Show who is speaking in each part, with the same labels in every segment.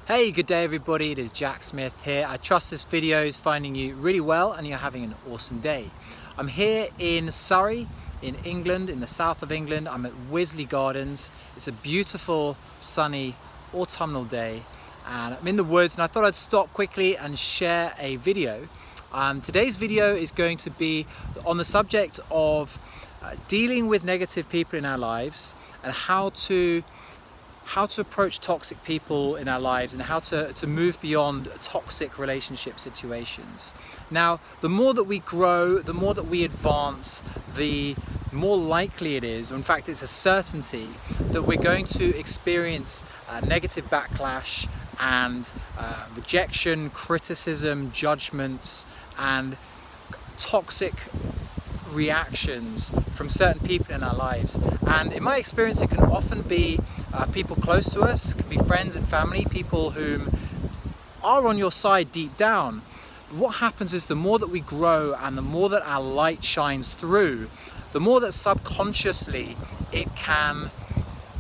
Speaker 1: Hey, good day everybody, it is Jack Smith here. I trust this video is finding you really well and you're having an awesome day. I'm here in Surrey, in England, in the south of England. I'm at Wisley Gardens. It's a beautiful, sunny, autumnal day and I'm in the woods, and I thought I'd stop quickly and share a video. Today's video is going to be on the subject of dealing with negative people in our lives and how to approach toxic people in our lives and how to move beyond toxic relationship situations. Now, the more that we grow, the more that we advance, the more likely it is, or in fact it's a certainty, that we're going to experience negative backlash and rejection, criticism, judgments, and toxic reactions from certain people in our lives. And in my experience, it can often be people close to us, it can be friends and family, people whom are on your side deep down. But what happens is the more that we grow and the more that our light shines through, the more that subconsciously it can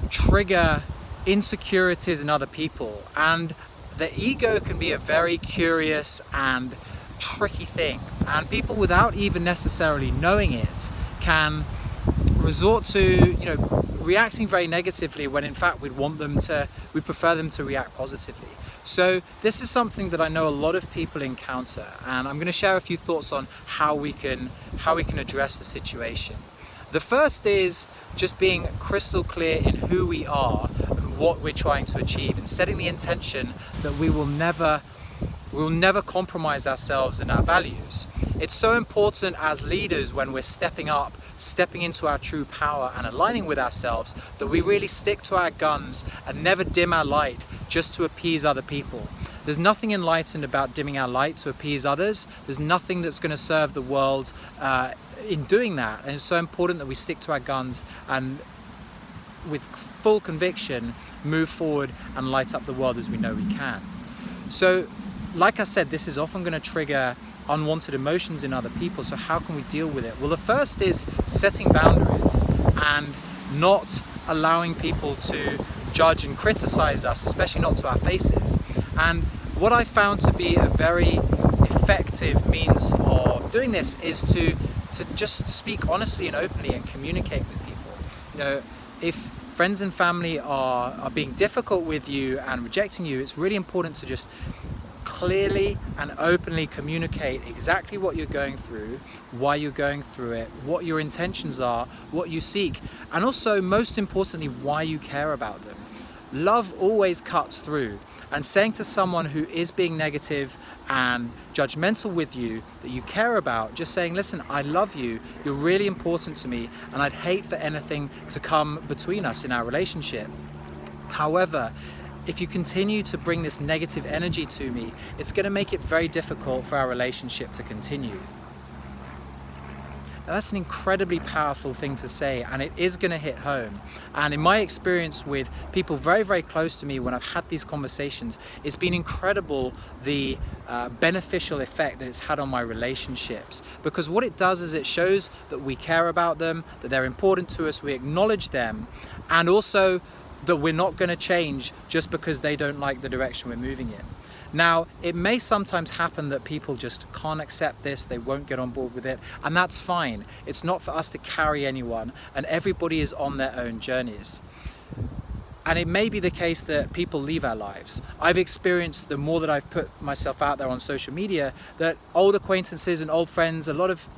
Speaker 1: trigger insecurities in other people. And the ego can be a very curious and tricky thing, and people, without even necessarily knowing it, can resort to reacting very negatively when in fact we'd prefer them to react positively. So this is something that I know a lot of people encounter, and I'm going to share a few thoughts on how we can address the situation. The first is just being crystal clear in who we are and what we're trying to achieve, and setting the intention that we will never compromise ourselves and our values. It's so important as leaders, when we're stepping up, stepping into our true power and aligning with ourselves, that we really stick to our guns and never dim our light just to appease other people. There's nothing enlightened about dimming our light to appease others. There's nothing that's going to serve the world in doing that. And it's so important that we stick to our guns and with full conviction move forward and light up the world as we know we can. So, like I said, this is often going to trigger unwanted emotions in other people. So how can we deal with it? Well, the first is setting boundaries and not allowing people to judge and criticize us, especially not to our faces. And what I found to be a very effective means of doing this is to just speak honestly and openly and communicate with people. If friends and family are being difficult with you and rejecting you, it's really important to just clearly and openly communicate exactly what you're going through, why you're going through it, what your intentions are, what you seek, and also, most importantly, why you care about them. Love always cuts through, and saying to someone who is being negative and judgmental with you that you care about, just saying, listen, I love you, you're really important to me, and I'd hate for anything to come between us in our relationship. However, if you continue to bring this negative energy to me, it's going to make it very difficult for our relationship to continue. Now, that's an incredibly powerful thing to say, and it is going to hit home. And in my experience with people very, very close to me, when I've had these conversations, it's been incredible the beneficial effect that it's had on my relationships. Because what it does is it shows that we care about them, that they're important to us, we acknowledge them, and also that we're not going to change just because they don't like the direction we're moving in. Now, it may sometimes happen that people just can't accept this, they won't get on board with it, and that's fine. It's not for us to carry anyone, and everybody is on their own journeys. And it may be the case that people leave our lives. I've experienced, the more that I've put myself out there on social media, that old acquaintances and old friends, a lot of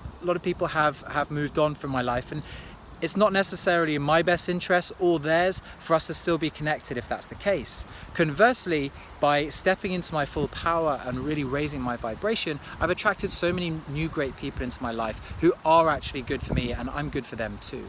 Speaker 1: people have moved on from my life, and it's not necessarily in my best interest or theirs for us to still be connected if that's the case. Conversely, by stepping into my full power and really raising my vibration, I've attracted so many new great people into my life who are actually good for me, and I'm good for them too.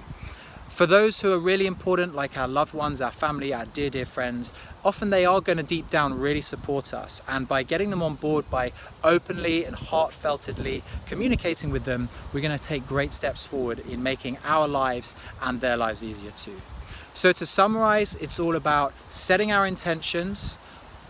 Speaker 1: For those who are really important, like our loved ones, our family, our dear, dear friends, often they are going to deep down really support us. And by getting them on board, by openly and heartfeltedly communicating with them, we're going to take great steps forward in making our lives and their lives easier too. So to summarize, it's all about setting our intentions,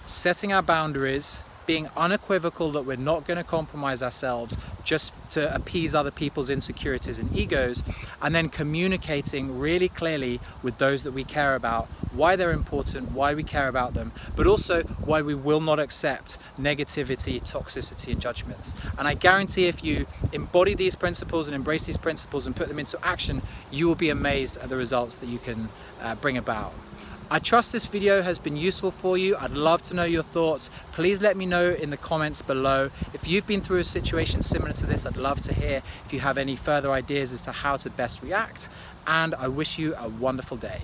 Speaker 1: setting our boundaries, being unequivocal that we're not going to compromise ourselves just to appease other people's insecurities and egos, and then communicating really clearly with those that we care about why they're important, why we care about them, but also why we will not accept negativity, toxicity, and judgments. And I guarantee if you embody these principles and embrace these principles and put them into action, you will be amazed at the results that you can bring about. I trust this video has been useful for you. I'd love to know your thoughts. Please let me know in the comments below. If you've been through a situation similar to this, I'd love to hear if you have any further ideas as to how to best react. And I wish you a wonderful day.